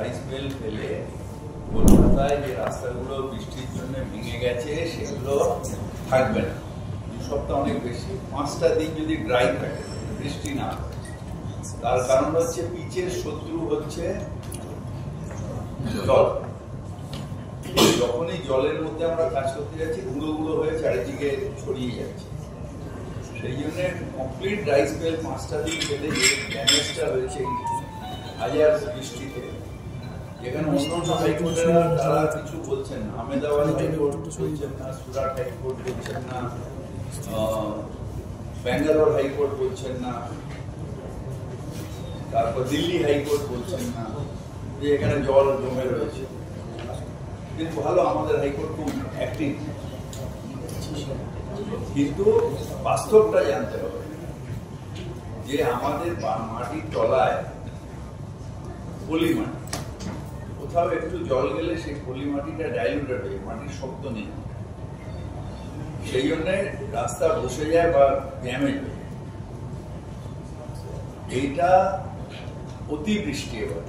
Rice mill ফেলে কলকাতায় যে রাস্তাগুলো বৃষ্টির জন্য ভেঙে গেছে সেগুলো থাকবে না। 2 সপ্তাহ অনেক বেশি, 5টা দিন যদি ড্রাই থাকে, বৃষ্টি না হয়, তার কারণ হচ্ছে পিচের শত্রু হচ্ছে জল। যখনই জলের মধ্যে আমরা কাজ করতে যাচ্ছি গুঁড়ো গুঁড়ো হয়ে চারিদিকে ছড়িয়ে যাচ্ছে। সেই জন্য কমপ্লিট রাইস মিল 5টা দিন ফেলে যে ড্যামেজটা হয়েছে হাজার বৃষ্টিতে, যেখানে অন্য হাইকোর্টেরা তারা কিছু বলছেন না, আহমেদাবাদ হাইকোর্ট বলছেন না, সুরাট হাইকোর্ট বলছেন না, ব্যাঙ্গালোর হাইকোর্ট বলছেন না, তারপর দিল্লি হাইকোর্ট বলছেন না যে এখানে জল জমে রয়েছে। কিন্তু ভালো, আমাদের হাইকোর্ট খুব অ্যাক্টিভ, কিন্তু বাস্তবটা জানতে হবে যে আমাদের মাটির তলায় পলি মাটি, কোথাও একটু জল গেলে সেই পলি মাটিটা ডাইলুটেড হয়ে মাটির শক্ত নেই, সেই জন্য রাস্তা বসে যায় বা ড্যামেজ হয়ে যায়। এইটা অতিবৃষ্টি, এবার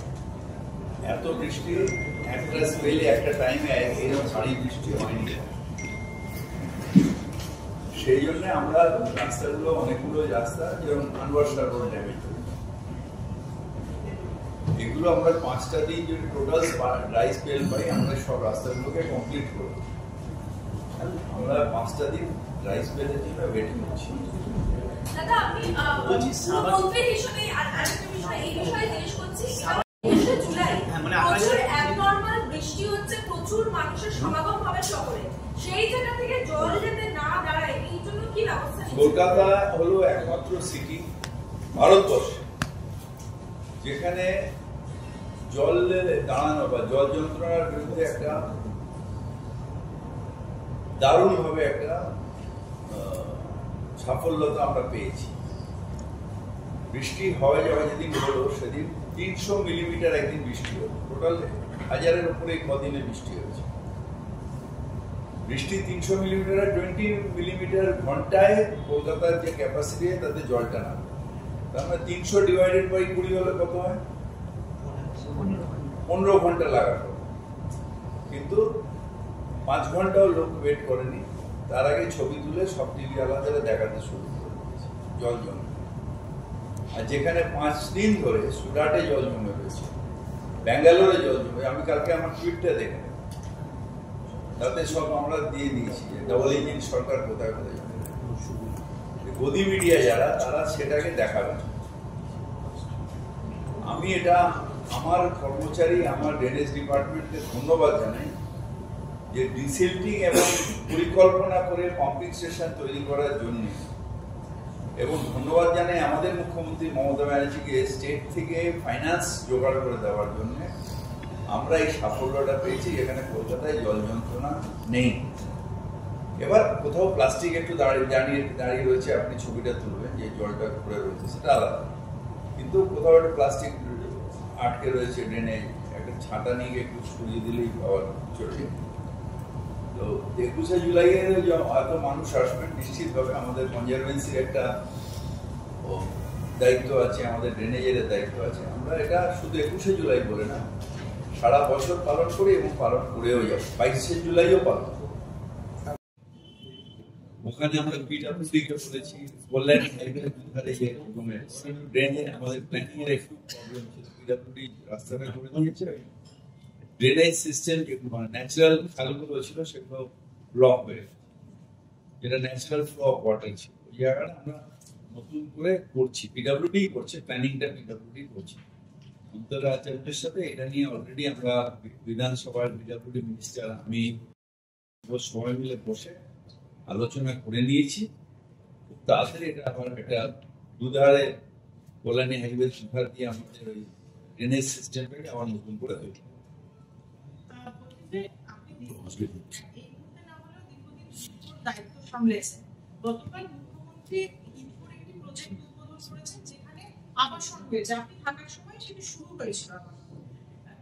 এত বৃষ্টি একটা স্পেলে একটা টাইমে এরকম ভারী বৃষ্টি হয়নি। সেই জন্য আমরা রাস্তাগুলো, অনেকগুলো রাস্তা যেমন আনওয়ার রোড ড্যামেজ, এগুলো আমরা 5টা দিন যদি টোটাল ড্রাই স্পেল পাই, আমরা সব রাস্তাগুলোকে কমপ্লিট করব। আমরা 5টা দিন ড্রাই স্পেলের জন্য ওয়েটিং করছি। দাদা, আপনি মন্ত্রী হিসেবে আরেকটা বিষয় এই বিষয়ে জিজ্ঞেস করছি। 21শে জুলাই প্রচুর অ্যাবনর্মাল বৃষ্টি হচ্ছে, প্রচুর মানুষের সমাগম হবে শহরে, সেই জায়গা থেকে জল যাতে না দাঁড়ায় এই জন্য কি ব্যবস্থা নিচ্ছেন? কলকাতা হলো একমাত্র সিটি ভারতবর্ষে যেখানে জল দাঁড়ানো বা জল যন্ত্রণার বিরুদ্ধে একটা দারুণভাবে একটা সাফল্যতা আমরা পেয়েছি। বৃষ্টি হওয়া যাওয়া যেদিন হলো সেদিন 300 মিলিমিটার একদিন বৃষ্টি হলো, টোটাল 1000-এর উপরে কদিনে বৃষ্টি হয়েছে। বৃষ্টি 300 মিলিমিটার, 20 মিলিমিটার ঘন্টায় কলকাতার যে ক্যাপাসিটি তাতে জলটা না, তার মানে 300 ডিভাইডেড বাই 20 হলে কত হয়? 15 ঘন্টা লাগাতো। কিন্তু 5 ঘন্টাও লোক ওয়েট করেনি, তার আগে ছবি তুলে সব টিভি আলাদা দেখাতে শুরু করে দিয়েছে জল জমে। আর যেখানে 5 দিন ধরে সুরাটে জল জমে রয়েছে, ব্যাঙ্গালোরে জল জমে, আমি কালকে আমার টুইটটা দেখে তাতে সব আমরা দিয়ে দিয়েছি যে ডবল ইঞ্জিন সরকার কোথায় কোথায় যাবে। গদি মিডিয়া যারা, তারা সেটাকে দেখাবে। আমি এটা আমার কর্মচারী, আমার ড্রেনেজ ডিপার্টমেন্টকে ধন্যবাদ জানাই যে ডিসিল্টিং এবং পরিকল্পনা করে পাম্পিং স্টেশন তৈরি করার জন্য, এবং ধন্যবাদ জানাই আমাদের মুখ্যমন্ত্রী মমতা ব্যানার্জিকে স্টেট থেকে ফাইন্যান্স জোগাড় করে দেওয়ার জন্য আমরা এই সাফল্যটা পেয়েছি। এখানে কলকাতায় জল যন্ত্রণা নেই। এবার কোথাও প্লাস্টিক একটু দাঁড়িয়ে রয়েছে, আপনি ছবিটা তুলবেন যে জলটা পড়ে রয়েছে, সেটা আলাদা, কিন্তু কোথাও একটা প্লাস্টিক আটকে রয়েছে ড্রেনে, একটা ছাতা নিয়ে একটু সরিয়ে দিলেই পাওয়ার চলে। তো 21শে জুলাইয়ে এত মানুষ আসবেন, নিশ্চিতভাবে আমাদের কনজারভেন্সির একটা দায়িত্ব আছে, আমাদের ড্রেনেজের দায়িত্ব আছে। আমরা এটা শুধু 21শে জুলাই বলে না, সারা বছর পালন করি এবং পালন করেও যাব। 22শে জুলাইও পালন করব। ওখানে আমরা পিডব্লিউডিকে বলেছি, বললেন ড্রেনে আমাদের প্ল্যানিং এর একটু প্রবলেম ছিল, পিডব্লিউডি রাস্তাটা করে দিয়েছে, ড্রেনেজ সিস্টেম ন্যাচারাল খালগুলো ছিল সেগুলো ব্লক হয়ে, যেটা ন্যাচারাল ফ্লো অফ ওয়াটার ছিল, ওই জায়গাটা আমরা নতুন করে করছি, পিডব্লিউডি করছে, প্ল্যানিংটা পিডব্লিউডি করছে। অন্তরা আচার্যের সাথে এটা নিয়ে অলরেডি আমরা বিধানসভার পিডব্লিউডি মিনিস্টার, আমি সবাই মিলে বসে আলোচনা করে নিয়েছি। খুব তাড়াতাড়ি এটা আবার একটা দুধারে কল্যাণী হাইওয়ে সুপার দিয়ে আমাদের ওই ড্রেনেজ সিস্টেমটাকে আবার নতুন করে তৈরি। দায়িত্ব সামলেছেন, গতকাল মুখ্যমন্ত্রী একটি প্রজেক্ট উদ্বোধন করেছেন যেখানে আবাসন হয়েছে, আপনি থাকার সময় সেটি শুরু হয়েছিল।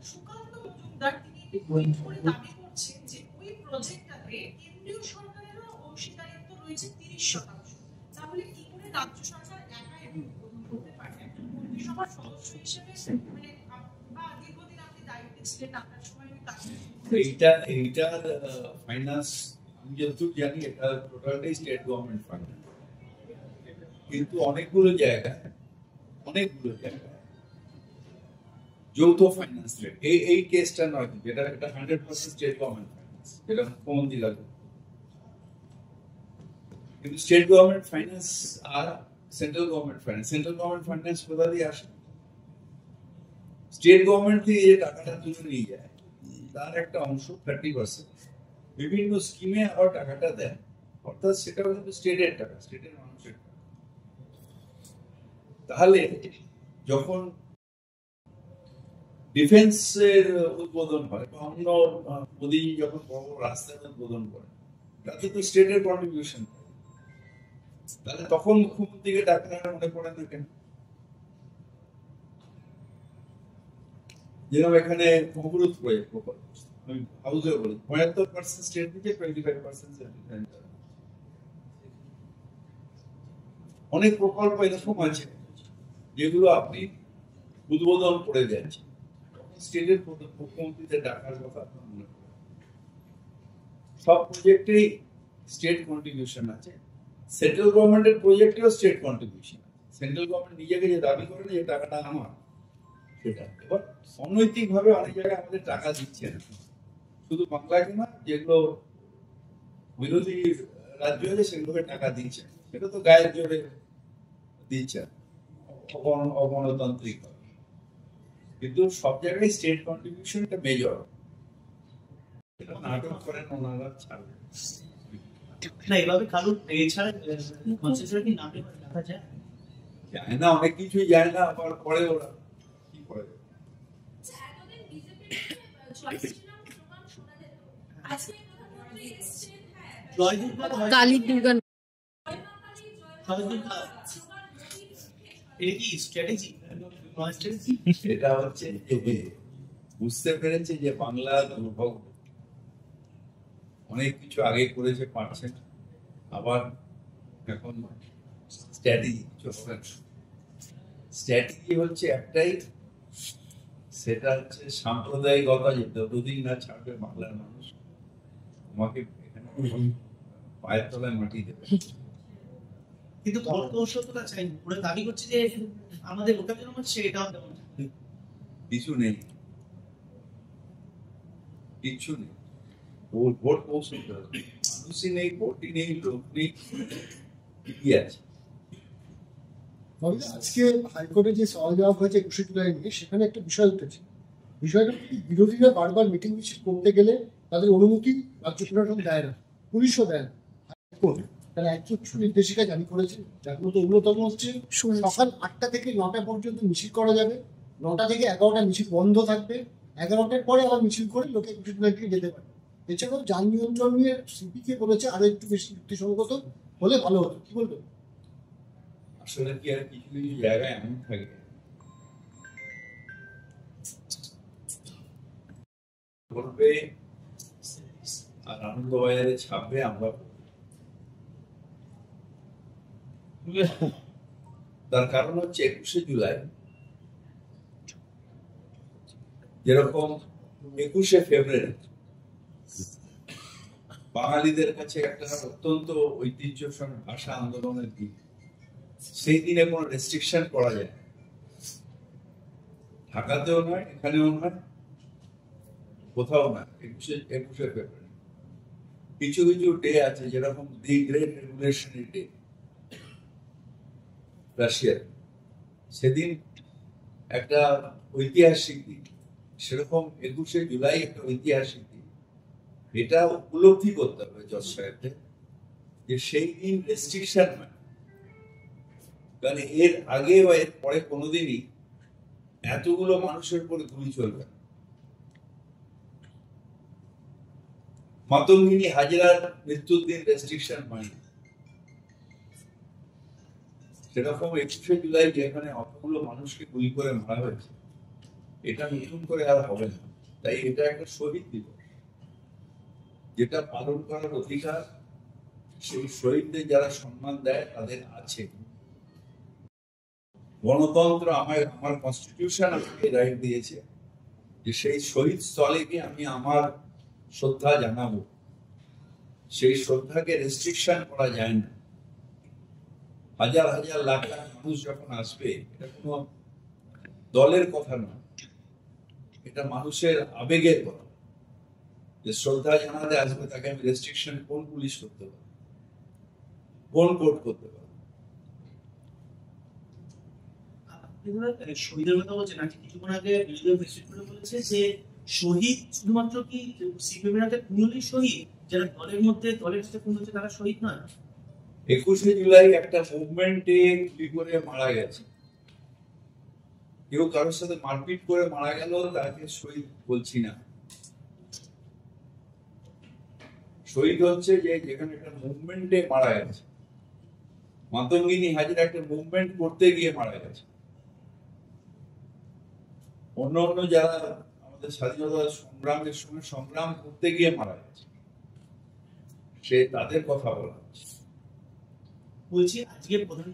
সুকান্ত মজুমদার তিনি টুইট করে দাবি করছেন যে ওই প্রজেক্টটাতে কেন্দ্রীয় সরকারেরও অংশীদারিত্ব রয়েছে 30%। তাহলে কি করে রাজ্য সরকার একা এটি উদ্বোধন করতে পারে? একটা মন্ত্রিসভার সদস্য হিসেবে, মানে বা দীর্ঘদিন আপনি দায়িত্ব স্টেট আসার সময় ওই কাজটা এইটার ফাইন্যান্স আমি যতটুকু জানি এটা টোটালটাই স্টেট গভর্নমেন্ট ফাইন্যান্স, কিন্তু অনেকগুলো জায়গায় যৌথ ফাইন্যান্স রেট এই কেসটা নয়, যেটা এটা 100% স্টেট গভর্নমেন্ট ফাইন্যান্স, যেটা মুখ্যমন্ত্রী লাগবে। কিন্তু স্টেট গভর্নমেন্ট ফাইন্যান্স আর সেন্ট্রাল গভর্নমেন্ট ফাইন্যান্স কোথা দিয়ে আসে? স্টেট গভর্নমেন্ট থেকে যে টাকাটা তুলে নিয়ে যায় তার একটা অংশ 30% বিভিন্ন স্কিমে আবার টাকাটা দেয়, অর্থাৎ সেটা কিন্তু স্টেটের টাকা, স্টেটের মানুষের টাকা। তাহলে যখন ডিফেন্সের উদ্বোধন হয় বা অন্য মোদী যখন বড় বড় রাস্তার উদ্বোধন করে, তাতে তো স্টেটের কন্ট্রিবিউশন, তাহলে তখন মুখ্যমন্ত্রীকে টাকাটা মনে পড়ে না কেন? যেরকম এখানে অবরোধ প্রকল্প আমি হাউসে বলি 75% স্টেট দিচ্ছে, 25% সেন্ট্রাল। অনেক প্রকল্প এরকম আছে যেগুলো আপনি উদ্বোধন করে দিয়েছেন, স্টেটের মুখ্যমন্ত্রীদের টাকার কথা আপনার মনে পড়ে। সব প্রজেক্টেই স্টেট কন্ট্রিবিউশন আছে, সেন্ট্রাল গভর্নমেন্টের প্রজেক্টেও স্টেট কন্ট্রিবিউশন আছে। সেন্ট্রাল গভর্নমেন্ট নিজেকে যে দাবি করে যে টাকাটা আমার, সেটা এবার অনৈতিক ভাবে অনেক জায়গায় আমাদের টাকা দিচ্ছে না, শুধু বাংলাকে না, যেগুলো বিরোধী রাজ্য আছে সেগুলোকে টাকা দিচ্ছে, সেটা তো গায়ের জোরে দিচ্ছে অগণতান্ত্রিক, কিন্তু সব জায়গায় স্টেট কন্ট্রিবিউশন এটা মেজর। এটা নাটক করেন ওনারা, ছাড়বে না এভাবে কারণ এছাড়া কনসেশন কি নামে লেখা যায় যায় না, অনেক কিছুই যায় না, আবার পরে ওরা কি করে। এতদিন বিজেপির চয়েস ছিল প্রমাণ শোনা যেত, আজকে প্রধানমন্ত্রী এসেছেন, জয় দুর্গা কালী দুর্গা জয় দুর্গা এই কি স্ট্র্যাটেজি এটা হচ্ছে যে বুঝতে পেরেছে যে বাংলা দুর্ভোগ, অনেক কিছু আগে করেছে, পারছে না, আবার এখন স্ট্র্যাটেজি হচ্ছে একটাই, সেটা হচ্ছে সাম্প্রদায়িকতা, যে যতদিন না ছাড়বে বাংলার মানুষ, তোমাকে এখানে পায়ের তলায় মাটি দেবে। কিন্তু কৌশলটা চাই ওরা দাবি করছে যে আমাদের লোকাল জনগণ সেটাও তেমন কিছু নেই, কিচ্ছু নেই। ভোট কৌশল মানুষই নেই, ভোটই নেই, লোক নেই, কি আছে? আজকে হাইকোর্টে যে সওয়াল জবাব হয়েছে 21 জুলাই নিয়ে, সেখানে একটা বিষয় উঠেছে। বিষয়টা বিরোধীরা বারবার মিটিং মিছিল করতে গেলে তাদের অনুমতি রাজ্য প্রশাসন দেয় না, পুলিশও দেয় না। হাইকোর্ট তারা 100 নির্দেশিকা জারি করেছে, যার মধ্যে অন্যতম হচ্ছে সকাল 8টা থেকে 9টা পর্যন্ত মিছিল করা যাবে, 9টা থেকে 11টা মিছিল বন্ধ থাকবে, 11টার পরে আবার মিছিল করে লোকে 21 জুলাই থেকে যেতে পারে। এছাড়াও যান নিয়ন্ত্রণ নিয়ে সিপিকে বলেছে আরো একটু বেশি যুক্তিসঙ্গত হলে ভালো হতো, কি বলবেন? আসলে কি আর কিছু কিছু জায়গায় এমন থাকে, বলবে আর আনন্দবাজারে ছাপবে, আমরা তার কারণ হচ্ছে 21শে জুলাই যেরকম 21শে ফেব্রুয়ারি বাঙালিদের কাছে একটা অত্যন্ত ঐতিহ্যশালী ভাষা আন্দোলনের দিন, সেই দিনে কোনো রেস্ট্রিকশন করা যায় না, ঢাকাতেও নয়, এখানেও নয়, কোথাও না। 21শে ফেব্রুয়ারি কিছু কিছু ডে আছে, যেরকম দি গ্রেট রেগুলেশনারি ডে রাশিয়ার, সেদিন একটা ঐতিহাসিক দিন, সেরকম 21শে জুলাই একটা ঐতিহাসিক দিন। এটা উপলব্ধি করতে হবে জজ সাহেবদের, যে সেই দিন রেস্ট্রিকশন হয়, কারণ এর আগে বা এর পরে কোনোদিনই এতগুলো মানুষের উপরে গুলি চলবে না। মাতঙ্গিনী হাজরার মৃত্যুর দিন রেস্ট্রিকশন হয়নি, সেরকম 21শে জুলাই যেখানে অতগুলো মানুষকে গুলি করে মারা হয়েছে, এটা নতুন করে আর হবে না। তাই এটা একটা শহীদ দিবস, যেটা পালন করার অধিকার সেই শহীদদের যারা সম্মান দেয় তাদের আছে। গণতন্ত্র আমার কনস্টিটিউশন আমাকে রাইট দিয়েছে যে সেই শহীদ স্থলে গিয়ে আমি আমার শ্রদ্ধা জানাবো, সেই শ্রদ্ধাকে রেস্ট্রিকশন করা যায় না। হাজার হাজার লাখ লাখ মানুষ যখন আসবে, এটা কোনো দলের কথা নয়, এটা মানুষের আবেগের কথা। যে শ্রদ্ধা জানাতে আসবে তাকে আমি রেস্ট্রিকশন কোন পুলিশ করতে পারি, কোন কোর্ট করতে পারি? শহীদের কথা বলছে নাকি কিছুক্ষণ আগে বলেছে যে শহীদ শুধুমাত্র কি সিপিএমের হাতে খুনলি শহীদ, যারা দলের মধ্যে দলের সাথে খুন হচ্ছে তারা শহীদ নয়। 21শে জুলাই একটা মুভমেন্টে গুলি করে মারা গেছে, কেউ কারোর সাথে মারপিট করে মারা গেল, তাকে শহীদ বলছি না। শহীদ হচ্ছে যে যেখানে একটা মুভমেন্টে মারা গেছে। মাতঙ্গিনী হাজিরা একটা মুভমেন্ট করতে গিয়ে মারা গেছে। অন্য অন্য যারা আমাদের স্বাধীনতা সংগ্রামের সঙ্গে সংগ্রাম করতে গিয়ে মারা গেছে, সে তাদের কথা বলা হচ্ছে। বলছি আজকে প্রধান